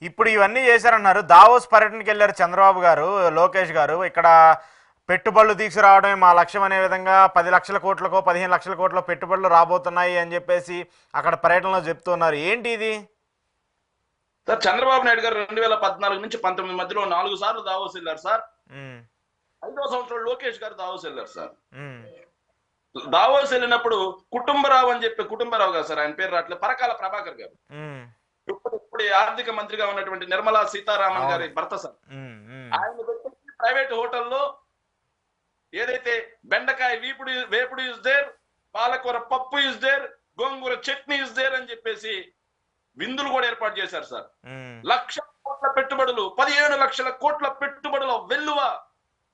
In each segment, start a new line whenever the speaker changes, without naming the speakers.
ఇప్పుడు ఇవన్నీ చేశారన్నారు. దావోస్ పర్యటనకి వెళ్ళారు చంద్రబాబు గారు, లోకేష్ గారు. ఇక్కడ పెట్టుబడులు తీసుకురావడమే మా లక్ష్యం అనే విధంగా 10 లక్షల కోట్లకో 15 లక్షల కోట్ల పెట్టుబడులు రాబోతున్నాయి అని చెప్పేసి అక్కడ పర్యటనలో చెప్తున్నారు. ఏంటి ఇది?
సార్ చంద్రబాబు నాయుడు గారు 2014 నుంచి 19 మధ్యలో 4 సార్లు దావోస్ వెళ్ళారు సార్.
ఉమ్,
5వ సంవత్సరంలో లోకేష్ గారు దావోస్ వెళ్ళారు సార్.
ఉమ్,
దావోస్ వెళ్ళినప్పుడు కుటుంబరావు అని చెప్పి, కుటుంబరావు గారు సార్, ఆయన పేరు రావట్లేదు, పరకాల ప్రభాకర్ గారు,
ఉమ్,
ఇప్పుడు ఆర్థిక మంత్రిగా ఉన్నటువంటి నిర్మలా సీతారామన్ గారి భర్త సార్.
ఉమ్, ఉమ్,
ఆయన పెట్టి ప్రైవేట్ హోటల్లో ఏదైతే బెండకాయ వేపుడు is there, palakura pappu is there, gongura chutney is there అని చెప్పేసి విందులు కూడా ఏర్పాటు చేశారు సార్.
ఉమ్,
1,00,000 కోట్ల పెట్టుబడులు, 15 లక్షల కోట్ల పెట్టుబడుల వెల్లువ,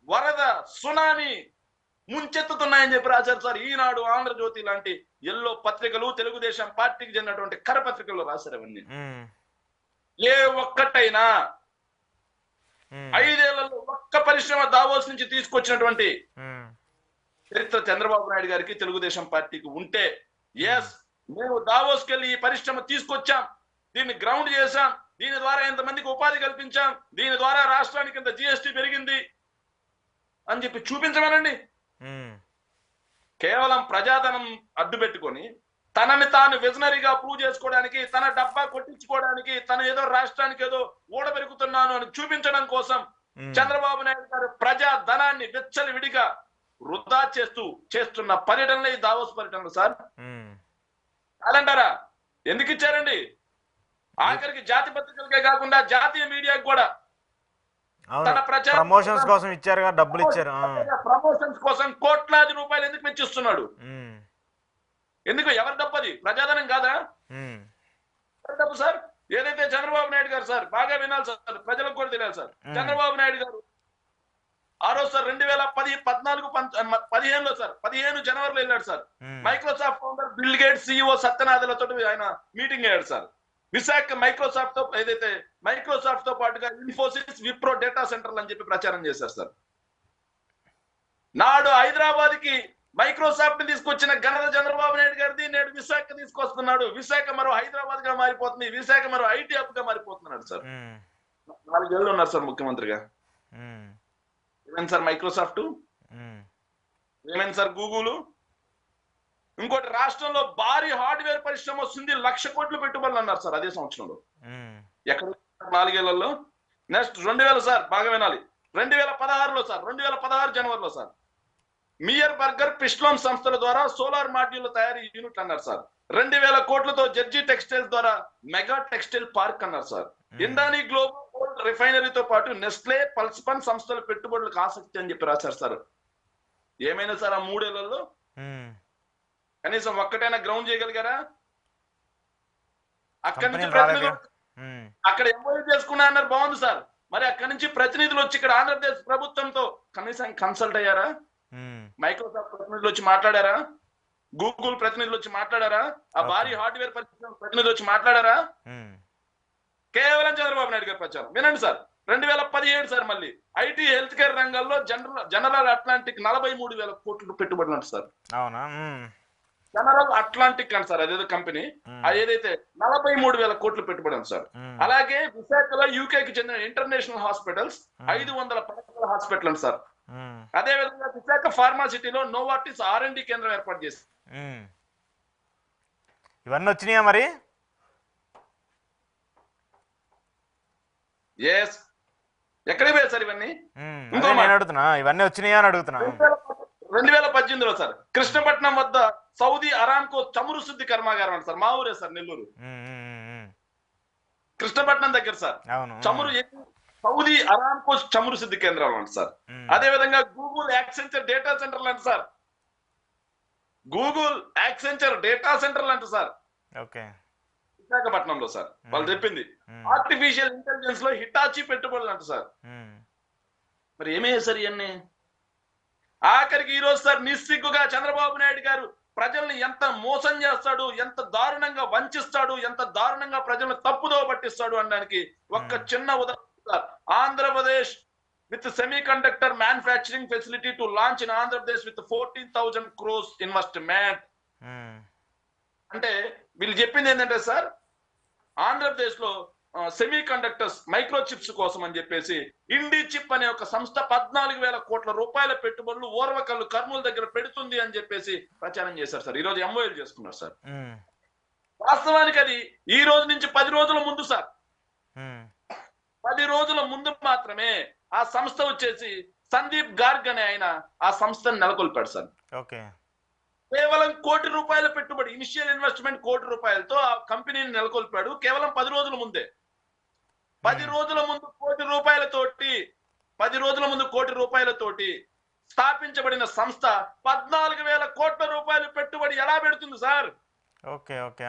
వరద, సునామీ ముంచెత్తుతున్నాయని చెప్పి రాశారు సార్. ఈనాడు, ఆంధ్రజ్యోతి లాంటి ఎల్లో పత్రికలు, తెలుగుదేశం పార్టీకి చెందినటువంటి కరపత్రికల్లో రాశారు అవన్నీ.
ఉమ్,
ఏ ఒక్కటైనా 5 ఏళ్లలో ఒక్క పరిశ్రమ దావోస్ నుంచి తీసుకొచ్చినటువంటి
ఉమ్,
చరిత్ర చంద్రబాబు నాయుడు గారికి, తెలుగుదేశం పార్టీకి ఉంటే, ఎస్ మేము దావోస్కి వెళ్ళి ఈ పరిశ్రమ తీసుకొచ్చాం, దీన్ని గ్రౌండ్ చేశాం, దీని ద్వారా ఎంతమందికి ఉపాధి కల్పించాం, దీని ద్వారా రాష్ట్రానికి ఇంత జిఎస్టీ పెరిగింది అని చెప్పి చూపించమనండి. కేవలం ప్రజాధనం అడ్డు పెట్టుకొని తనని తాను విజనరీగా ప్రూవ్ చేసుకోవడానికి, తన డబ్బా కొట్టించుకోవడానికి, తన ఏదో రాష్ట్రానికి ఏదో ఊడబెరుగుతున్నాను అని చూపించడం కోసం చంద్రబాబు నాయుడు గారు ప్రజా ధనాన్ని విచ్చలవిడిగా వృధా చేస్తున్న పర్యటనలే ఈ దావోస్ పర్యటనలు సార్. కాదంటారా? ఎందుకు ఇచ్చారండి? ఆఖరికి జాతి పత్రికలకే కాకుండా జాతీయ మీడియాకి కూడా తన
ప్రమోషన్స్ కోసం ఇచ్చారుగా, డబ్బులు ఇచ్చారు.
ప్రమోషన్స్ కోసం కోట్లాది రూపాయలు ఎందుకు వెచ్చిస్తున్నాడు? ఎందుకు? ఎవరి డబ్బది? ప్రజాధనం కాదా? డబ్బు సార్. ఏదైతే చంద్రబాబు నాయుడు గారు సార్, బాగా వినాలి సార్, ప్రజలకు కూడా తెలియాలి సార్. చంద్రబాబు నాయుడు గారు ఆ రోజు సార్ 2015లో సార్ 15 జనవరిలో వెళ్ళాడు sir. Microsoft founder Bill Gates, CEO సత్యనాథలతో ఆయన మీటింగ్ అయ్యాడు సార్. విశాఖ మైక్రోసాఫ్ట్ తో, ఏదైతే మైక్రోసాఫ్ట్ తో పాటుగా ఇన్ఫోసిస్, విప్రో డేటా సెంటర్లు అని చెప్పి ప్రచారం చేశారు సార్. నాడు హైదరాబాద్ కి మైక్రోసాఫ్ట్ ని తీసుకొచ్చిన ఘనత చంద్రబాబు నాయుడు గారిది. నేడు విశాఖ తీసుకొస్తున్నాడు. విశాఖ మరో హైదరాబాద్ గా మారిపోతుంది. విశాఖ మరో ఐటీ హబ్ గా మారిపోతున్నాడు సార్. 4 ఏళ్ళు ఉన్నారు సార్ ముఖ్యమంత్రిగా. ఏమైంది సార్ మైక్రోసాఫ్ట్? ఏమైంది సార్ గూగుల్? ఇంకోటి, రాష్ట్రంలో భారీ హార్డ్వేర్ పరిశ్రమ వస్తుంది, 1,00,000 కోట్లు పెట్టుబడులు అన్నారు సార్ అదే సంవత్సరంలో. ఎక్కడ? 4 ఏళ్లలో. నెక్స్ట్ 2000 సార్, బాగా వినాలి, 2016లో సార్, 2016 జనవరిలో సార్, మియర్ బర్గర్, పిస్ట్లోన్ సంస్థల ద్వారా సోలార్ మాడ్యూల్ తయారీ యూనిట్ అన్నారు సార్. 2,000 కోట్లతో జడ్జీ టెక్స్టైల్స్ ద్వారా మెగా టెక్స్టైల్ పార్క్ అన్నారు సార్. ఇందాని గ్లోబల్ గోల్డ్ రిఫైనరీతో పాటు నెస్లే, పల్స్పన్ సంస్థల పెట్టుబడులకు ఆసక్తి అని చెప్పి రాశారు సార్. ఏమైనా సార్ ఆ 3 ఏళ్లలో కనీసం ఒక్కటైనా గ్రౌండ్ చేయగలిగారా? అక్కడి నుంచి ప్రతినిధులు అక్కడ ఎంఓయూ చేసుకున్నా అన్నారు, బాగుంది సార్. మరి అక్కడి నుంచి ప్రతినిధులు వచ్చి ఇక్కడ ఆంధ్రప్రదేశ్ ప్రభుత్వంతో కనీసం కన్సల్ట్ అయ్యారా? మైక్రోసాఫ్ట్ ప్రతినిధులు వచ్చి మాట్లాడారా? గూగుల్ ప్రతినిధులు వచ్చి మాట్లాడారా? ఆ భారీ హార్డ్వేర్ ప్రతినిధులు వచ్చి మాట్లాడారా? కేవలం చంద్రబాబు నాయుడు గారి ప్రచారం. వినండి సార్, 2017 సార్, మళ్ళీ ఐటీ హెల్త్ కేర్ రంగంలో జనరల్ అట్లాంటిక్ 43,000 కోట్లు పెట్టుబడులు అంట సార్.
అవునా?
జనరల్ అట్లాంటిక్ అంట సార్, అదేదో కంపెనీ. అది ఏదైతే 43,000 కోట్లు పెట్టుబడి ఉంది సార్. అలాగే విశాఖలో యూకేకి చెందిన ఇంటర్నేషనల్ హాస్పిటల్స్ 500 పడకల హాస్పిటల్ అంట సార్. అదే విధంగా విశాఖ ఫార్మాసిటీలో నోవార్టిస్ R&D కేంద్రం ఏర్పాటు చేసింది.
ఇవన్నీ వచ్చినాయా మరి?
ఎస్. ఎక్కడికి పోయారు సార్ ఇవన్నీ?
అడుగుతున్నా, ఇవన్నీ వచ్చినాయా అని అడుగుతున్నా.
2018లో సార్ కృష్ణపట్నం వద్ద సౌదీ అరామ్కో చమురు శుద్ధి కర్మాగారం అంట సార్. మా ఊరే సార్, నెల్లూరు. కృష్ణపట్నం దగ్గర సార్ చమురు, సౌదీ అరామ్కో చమురు శుద్ధి కేంద్రాలు అంట సార్. అదే విధంగా గూగుల్ యాక్సెంచర్ డేటా సెంటర్లు అంట సార్. గూగుల్ యాక్సెంచర్ డేటా సెంటర్లు అంట సార్ విశాఖపట్నంలో సార్. వాళ్ళు చెప్పింది ఆర్టిఫిషియల్ ఇంటెలిజెన్స్ లో హిటాచి పెట్టుబడులు అంట సార్. మరి ఏమయ్యాయి సార్ ఇవన్నీ? ఆఖరికి ఈ రోజు సార్ నిస్సిగ్గుగా చంద్రబాబు నాయుడు గారు ప్రజల్ని ఎంత మోసం చేస్తాడు, ఎంత దారుణంగా వంచిస్తాడు, ఎంత దారుణంగా ప్రజలను తప్పుదో పట్టిస్తాడు అనడానికి ఒక్క చిన్న ఉదాహరణ sir. Andhra Pradesh with semi conductor manufacturing facility to launch in Andhra Pradesh with 14,000 crores investment. అంటే వీళ్ళు చెప్పింది ఏంటంటే సార్, ఆంధ్రప్రదేశ్ లో సెమీ కండక్టర్స్ మైక్రో చిప్స్ కోసం అని చెప్పేసి ఇండి చిప్ అనే ఒక సంస్థ 14,000 కోట్ల రూపాయల పెట్టుబడులు ఓర్వకల్లు కర్నూలు దగ్గర పెడుతుంది అని చెప్పేసి ప్రచారం చేశారు సార్. ఈ రోజు ఎంఓఎల్ చేసుకున్నారు సార్. వాస్తవానికి అది ఈ రోజు నుంచి 10 రోజుల ముందు సార్, 10 రోజుల ముందు మాత్రమే ఆ సంస్థ వచ్చేసి సందీప్ గార్గ్ అనే ఆయన ఆ సంస్థను నెలకొల్పాడు సార్.
ఓకే.
కేవలం ₹1 కోటి పెట్టుబడి, ఇనిషియల్ ఇన్వెస్ట్మెంట్ ₹1 కోటి ఆ కంపెనీని నెలకొల్పాడు కేవలం 10 రోజుల ముందే. 10 రోజుల ముందు ₹1 కోటి స్థాపించబడిన సంస్థ 14,000 కోట్ల రూపాయలు పెట్టుబడి ఎలా పెడుతుంది సార్?
Okay okay.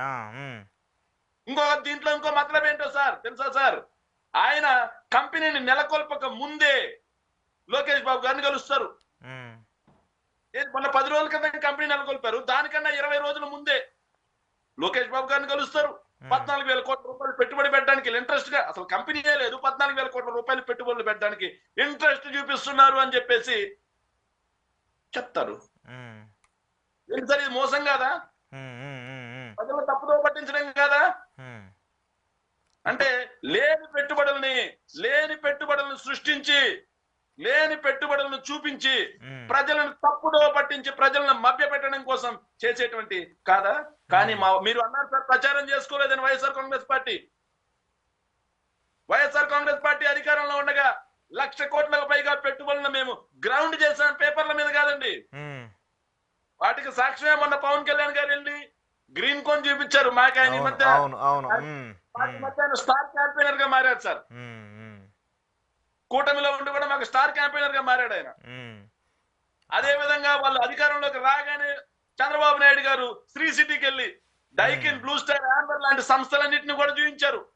దీంట్లో ఇంకో మతలబ్ ఏంటో సార్ తెలుసా సార్? ఆయన కంపెనీని నెలకొల్పక ముందే లోకేష్ బాబు గారిని కలుస్తారు. మొన్న 10 రోజుల క్రితం కంపెనీ నెలకొల్పారు, దానికన్నా 20 రోజుల ముందే లోకేష్ బాబు గారిని కలుస్తారు. 14,000 కోట్ల రూపాయలు పెట్టుబడి పెట్టడానికి ఇంట్రెస్ట్ గా, అసలు కంపెనీయే లేదు, 14,000 కోట్ల రూపాయలు పెట్టుబడులు పెట్టడానికి ఇంట్రెస్ట్ చూపిస్తున్నారు అని చెప్పేసి చెప్తారు. ఏంటి సార్ ఇది మోసం కాదా? ప్రజలు తప్పుదో పట్టించడం కాదా? అంటే లేని పెట్టుబడులను సృష్టించి, లేని పెట్టుబడులను చూపించి, ప్రజలను తప్పుదో పట్టించి ప్రజలను మభ్య పెట్టడం కోసం చేసేటువంటి కాదా? కానీ మీరు అన్నారు సార్ ప్రచారం చేసుకోలేదని వైఎస్ఆర్ కాంగ్రెస్ పార్టీ అధికారంలో ఉండగా 1,00,000 కోట్లకు పైగా పెట్టుబడులను మేము గ్రౌండ్ చేసాం, పేపర్ల మీద కాదండి. వాటికి సాక్ష్యమే మొన్న పవన్ కళ్యాణ్ గారు వెళ్ళి గ్రీన్ కోన్ చూపించారు. మాకు ఆయన ఈ మధ్య స్టార్ క్యాంపెయినర్ గా మారారు సార్. కూటమిలో ఉండి కూడా మాకు స్టార్ క్యాంపెయినర్ గా మారాడు ఆయన. అదే విధంగా వాళ్ళు అధికారంలోకి రాగానే చంద్రబాబు నాయుడు గారు శ్రీ సిటీకి వెళ్ళి డైకిన్, బ్లూ స్టార్, యాంబర్ లాంటి సంస్థలన్నింటినీ కూడా చూపించారు.